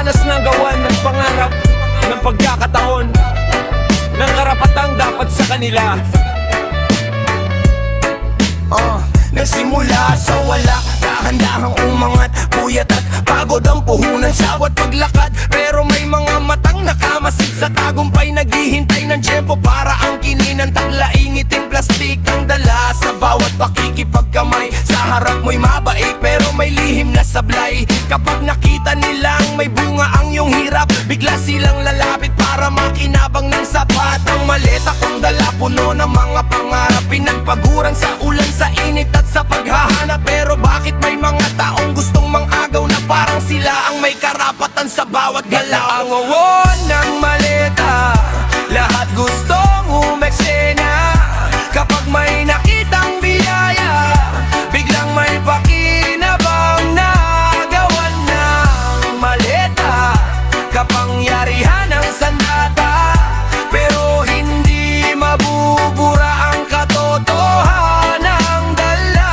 Nakaranas ng gawan ng pangarap, ng pagkakataon, ng karapatang dapat sa kanila. Nagsimula sa wala, dahan-dahang umangat, puyat at pagod ang puhunan sa bawat paglakad. Pero may mga matang nakamasid sa tagumpay, naghihintay ng tiyempo para ang kininan. Taglaing itim plastik ang dala sa bawat pakikipagkamay. Sa harap mo'y mabait pero may lihim na sablay. Kapag nakita nilang may bunga ang iyong hirap, bigla silang lalapit para makinabang ng sapat. Ang maleta kong dala puno ng mga pangarap, pinagpaguran sa ulan, sa init at sa paghahanap. Pero bakit may mga taong gustong mangagaw na parang sila ang may karapatan sa bawat galaw? Ang awon ng maleta, lahat gustong umeksena. Kapag may nakitang biyaya, biglang may pakinabang na gawan ng maleta. Kapangyarihan ng sandata, pero hindi mabubura ang katotohanan ng dala.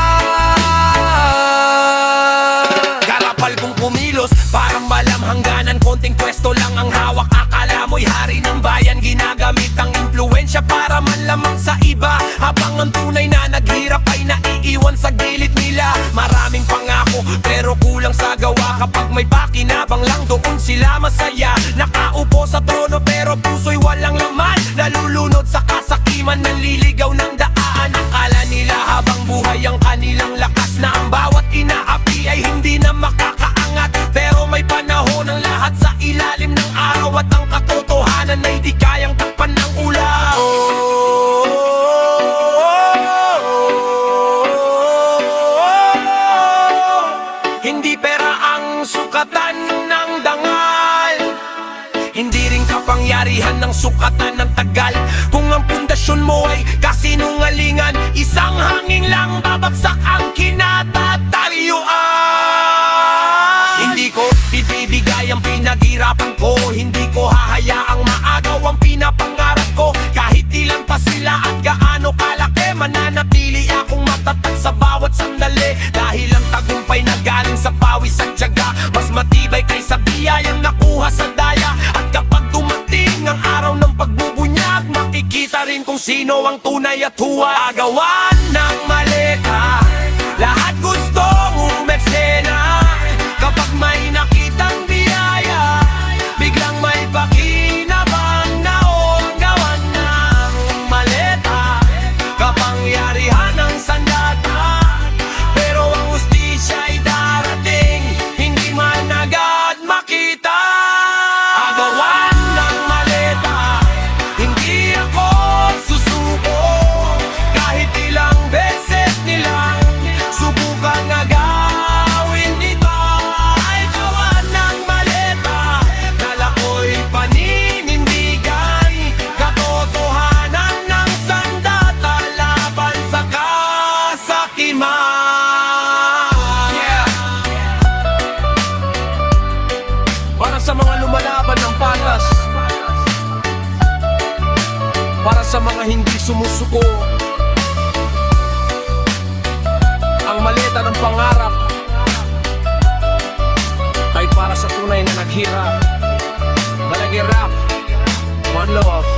Garapal kong kumilos, parang malam hangganan, konting pwesto lang ang hawak. Akala mo'y hari ng bayan, ginagamit ang impluensya para manlamang sa iba. Habang ang tunay na naghirap ay naiiwan sa gilid nila. Maraming pangako pero kulang sa gawa. Kapag may pakinabang lang, doon sila masaya. Nakaupo sa trono pero puso'y walang laman, nalulunod sa kasakiman, nanliligaw ng daan. Akala nila habang buhay ang kanilang lakas, na ang bawat inaapi ay hindi na makakaangat. Pero may panahon ang lahat sa ilalim ng araw, at ang katotohanan ay di kayang takpan ng ulan. Hindi pera ang sukatan ng dangal, hindi rin kapangyarihan ng sukatan ng tagal. Kung ang pundasyon mo ay kasinungalingan, isang hangin lang babagsak ang kinatatayuan. Hindi ko ibibigay ang pinaghirapan ko, hindi ko hahayaang maagaw ang pinapangarap ko. Kahit ilan pa sila at gaano kalaki, mananatili akong matatag sa bawat sandali. Dahil ang tagumpay na galing sa pawis at tiyaga, mas matibay kaysa biyayang nakuha sa daya. At kapag dumating ang araw ng pagbubunyag, makikita rin kung sino ang tunay at huwag. Agawan ng maleta, lahat gustong umeksena. Kapag may nakitang biyaya, biglang may pakinabang na gawan ng maleta. Kapangyarihan ng sandata, pero ang hustisya ay darating, hindi man agad makita. Agawan ng maleta, hindi ako susuko. Kahit ilang beses nilang subukan agawin ito. Ay gawan ng maleta, nalako'y paninindigan. Katotohanan ng sandata laban sa kasakiman. Para sa mga lumalaban ng patas, para sa mga hindi sumusuko, ang maleta ng pangarap ay para sa tunay na naghirap. Malagirap, one love.